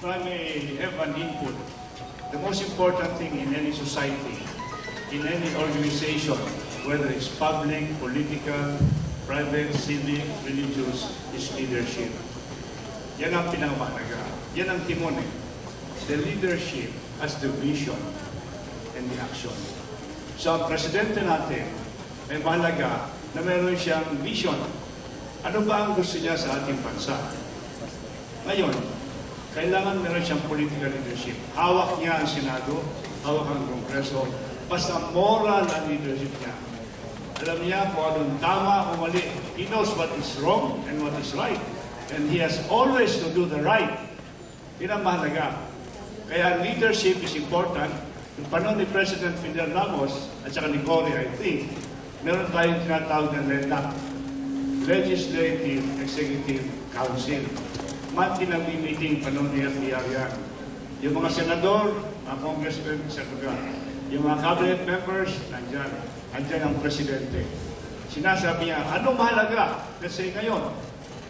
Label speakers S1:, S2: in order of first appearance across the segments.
S1: I may have an input, the most important thing in any society, in any organization, whether it's public, political, private, civic, religious, is leadership. Yan ang pinamahalaga. Yan ang timon eh. The leadership as the vision and the action. So ang presidente natin ay mahalaga na meron siyang vision. Ano ba ang gusto niya sa ating bansa? Ngayon, kailangan meron siyang political leadership. Hawak niya ang Senado, hawak ang Kongreso, basta moral ang leadership niya. Alam niya kung anong tama o mali. He knows what is wrong and what is right. And he has always to do the right. Yan ang mahalaga. Kaya leadership is important. Yung panahon ni President Fidel Ramos at saka ni Cory, I think, meron tayong tinatawag na LEDAC, Legislative Executive Council. Monthly na meeting panahon ni FDR yan. Yung mga senador, mga congressmen, senador, yung mga cabinet members, nandyan. Andyan ang presidente. Sinasabi niya, anong mahalaga? Kasi ngayon,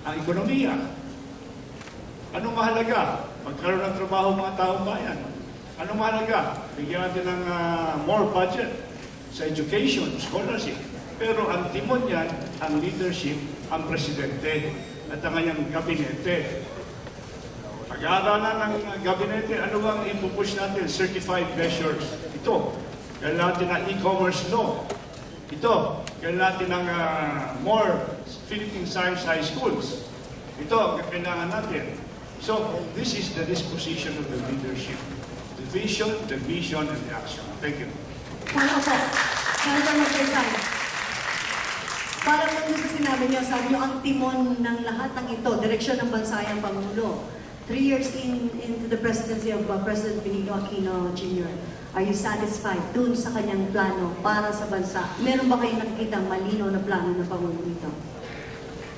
S1: ang ekonomiya. Anong mahalaga? Magkaroon ng trabaho mga taong bayan. Anong mahalaga? Bigyan natin ng more budget sa education, scholarship. Pero ang timon niyan, ang leadership, ang presidente at ang kanyang gabinete. Pag-aaralan ng gabinete, ano bang ipupush natin? Certified measures. Ito. Kailangan natin ng e-commerce law. Ito. Kailangan natin ng more Philippine Science High Schools. Ito ang kailangan natin. So, this is the disposition of the leadership. The vision, and the action. Thank you.
S2: Tama po. Senator Magsaysay. Parang nandun sa sinabi niyo, sabi niyo, ang timon ng lahat ng ito, direksyon ng bansa ang Pangulo. 3 years into the presidency of President Benigno Aquino Jr., are you satisfied dun sa kanyang plano para sa bansa? Meron ba kayong nakikitang malinaw na plano ng Pangulo dito?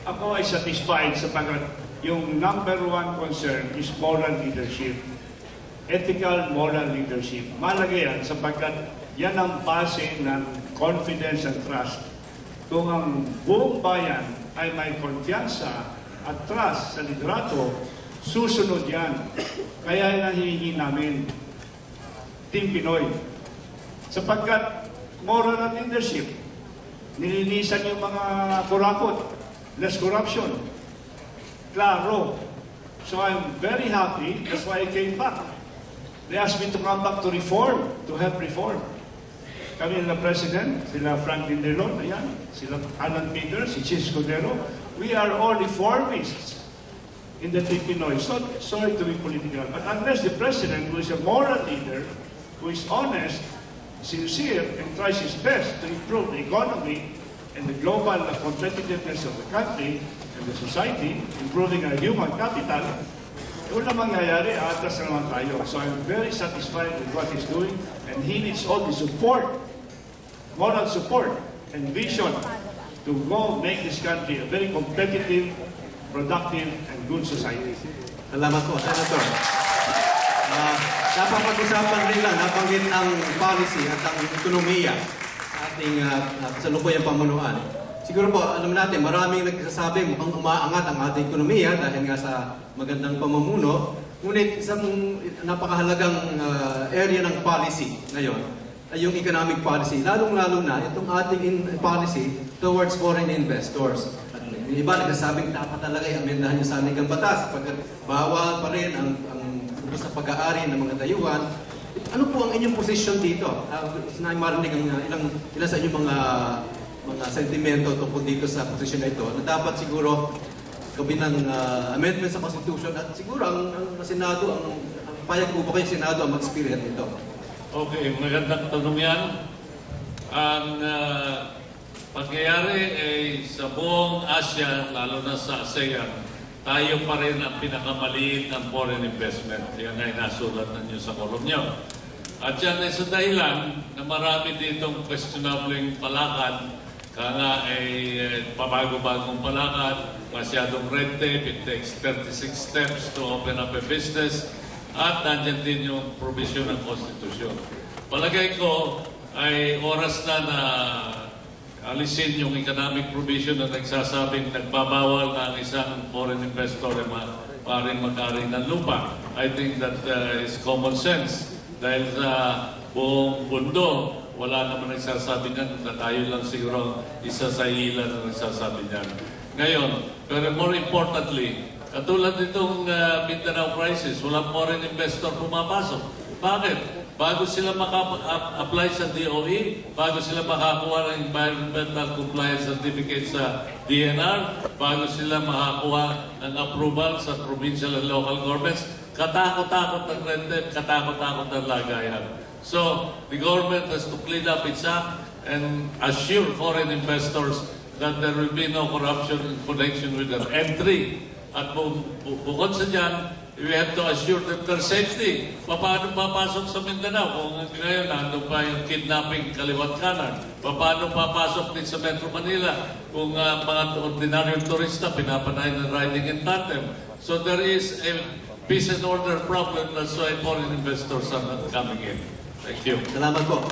S1: Ako ay satisfied sapagkat yung number one concern is moral leadership. Ethical moral leadership. Mahalaga yan sapagkat yan ang base ng confidence and trust. Kung ang buong bayan ay may konfiyansa at trust sa liderato, susunod yan. Kaya nahihingi namin, Team Pinoy. Sapagkat moral and leadership, nilinisan yung mga kurakot, less corruption. Klaro. So I'm very happy, that's why I came back. They asked me to come back to reform, to help reform. Kami na President, sila Franklin Delon, ayan, sila Alan Peters, si Chis Cordero, we are all reformists in the Team Pinoy. So, sorry to be political, but unless the President, who is a moral leader, who is honest, sincere, and tries his best to improve the economy and the global competitiveness of the country and the society, improving our human capital, wala mangyayari, atras na naman tayo. So I'm very satisfied with what he's doing, and he needs all the support, moral support, and vision to go make this country a very competitive, productive, and good society.
S3: Salamat po, Senator. Napapag-usapan rin lang, nabanggit ang policy at ang ekonomiya sa ating salukuyang pamunuan. Siguro po, alam natin, maraming nagsasabi mukhang umaangat ang ating ekonomiya dahil nga sa magandang pamumuno. Ngunit isang napakahalagang area ng policy ngayon ay yung economic policy, lalong-lalo na itong ating policy towards foreign investors. At yung iba nagkasabing dapat talaga i-amendahan yung saligang batas pagkat bawal pa rin ang sa pag-aari ng mga dayuhan. Ano po ang inyong posisyon dito? Sinay marinig ang ilan sa inyong mga sentimento tungkol dito sa posisyon na ito na dapat siguro gawin ng amendment sa Constitution at siguro ang Senado, ang payag po ba kayo Senado ang mag-spearhead nito?
S4: Okay, magandang tanong yan. Ang pangyayari ay sa buong Asia, lalo na sa ASEAN, tayo pa rin ang pinakamaliit ng foreign investment. Yan ay nasulat ninyo sa kolom nyo. At yan ay sa dahilan na marami ditong questionable palakad. Kaya ay pabago-bagong palakad, masyadong red tape, it takes 36 steps to open up a business, at nandiyan din yung provision ng Constitution. Palagay ko ay oras na alisin yung economic provision na nagsasabing nagbabawal na ang isang foreign investor maaaring mag-ari ng lupa I think that is common sense. Dahil sa buong mundo, wala naman nagsasabi niyan, na tayo lang siguro isa sa ilan na nagsasabi niyan. Ngayon, pero more importantly, katulad nitong Mindanao crisis, walang foreign investor pumapasok. Bakit? Bago sila maka-apply sa DOE, bago sila makakuha ng environmental compliance certificate sa DNR, bago sila makakuha ng approval sa provincial and local governments, katakot-takot ng red tape, katakot-takot ng lagayan. So, the government has to clean up its act and assure foreign investors that there will be no corruption in connection with their entry. At bukod sa dyan, we have to assure them their safety. Paano papasok sa Mindanao? Kung ngayon, nandun pa yung kidnapping kaliwat kanan. Paano papasok din sa Metro Manila? Kung mga ordinaryong turista, pinapanay na riding in tandem. So there is a peace and order problem. That's why foreign investors are not coming in. Thank you.
S3: Salamat po.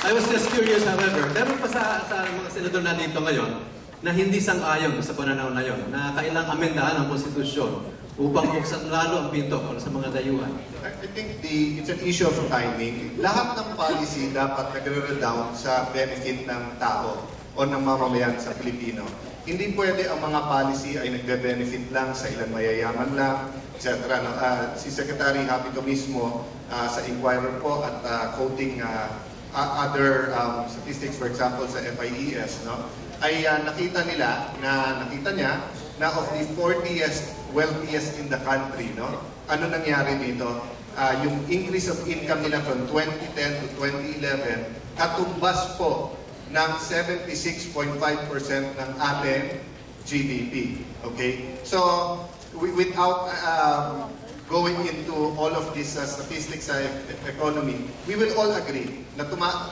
S3: I was just curious, however, meron pa sa mga senador na dito ngayon na hindi sang-ayon sa pananaw na yon, na kailang amendahan ang konstitusyon upang buksan lalo ang pinto para sa mga dayuhan.
S5: I think it's an issue of timing. Lahat ng policy dapat nagre-redound sa benefit ng tao o ng mamamayan sa Pilipino. Hindi pwede ang mga policy ay nagbe-benefit lang sa ilang mayayaman lang, etc. Si Secretary Happy mismo sa Inquirer po at quoting other statistics, for example, sa FIES, no? Ay nakita niya na of the 40th wealthiest in the country, no? Ano nangyari dito? Yung increase of income nila from 2010 to 2011, katumbas po ng 76.5% ng ating GDP. Okay? So, without going into all of these statistics sa economy, we will all agree na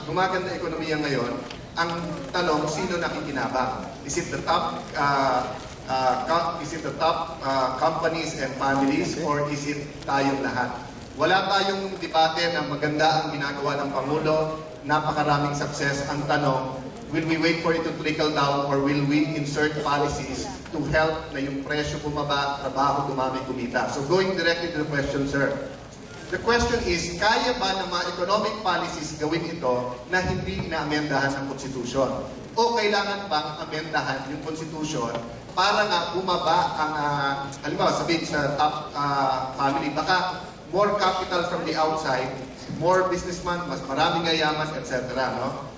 S5: gumaganda ekonomiya ngayon. Ang tanong, sino nakikinabang? Is it the top companies and families, or is it tayong lahat? Wala tayong debate na maganda ang ginagawa ng Pangulo, napakaraming success. Ang tanong, will we wait for it to trickle down, or will we insert policies to help na yung presyo bumaba, trabaho dumami, kumita? So going directly to the question, sir. The question is, kaya ba ng mga economic policies gawin ito na hindi inaamendahan ng konstitusyon? O kailangan bang amendahan yung konstitusyon para nga bumaba ang, halimbawa sabihin sa top family, baka more capital from the outside, more businessman, mas maraming yayaman, etc. No?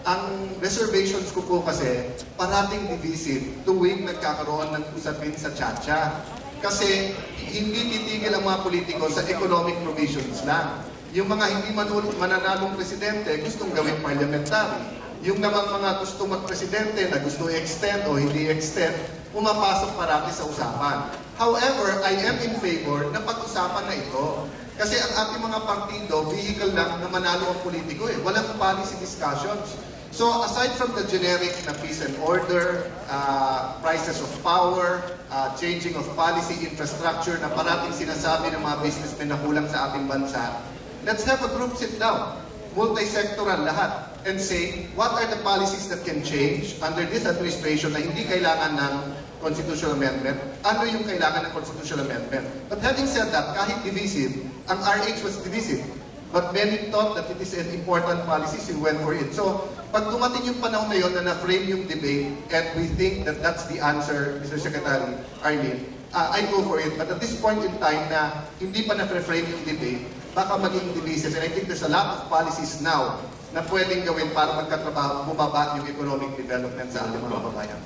S5: Ang reservations ko po kasi parating divisive tuwing nagkakaroon ng usapin sa Chacha. Kasi hindi titigil ang mga politiko sa economic provisions lang. Yung mga hindi mananalong presidente gustong gawing parliamentary. Yung naman mga gusto magpresidente na gusto extend o hindi extend, pumapasok parati sa usapan. However, I am in favor na pag-usapan na ito. Kasi ang ating mga partido, vehicle lang na manalo ang politiko eh. Walang policy discussions. So aside from the generic na peace and order, prices of power, changing of policy infrastructure na parating sinasabi ng mga businessmen na kulang sa ating bansa, let's have a group sit down, multi-sectoral lahat, and say, what are the policies that can change under this administration na hindi kailangan ng constitutional amendment? Ano yung kailangan ng constitutional amendment? But having said that, kahit divisive, ang RH was divisive. But many thought that it is an important policy, so we went for it. So, pag dumating yung panahon na yun na na-frame yung debate, and we think that that's the answer, Mr. Secretary Arlene, I go for it. But at this point in time na hindi pa na-frame yung debate, baka maging divisive. And I think there's a lot of policies now na pwedeng gawin para magkatrabaho, bumaba yung economic development sa ating mga kababayan.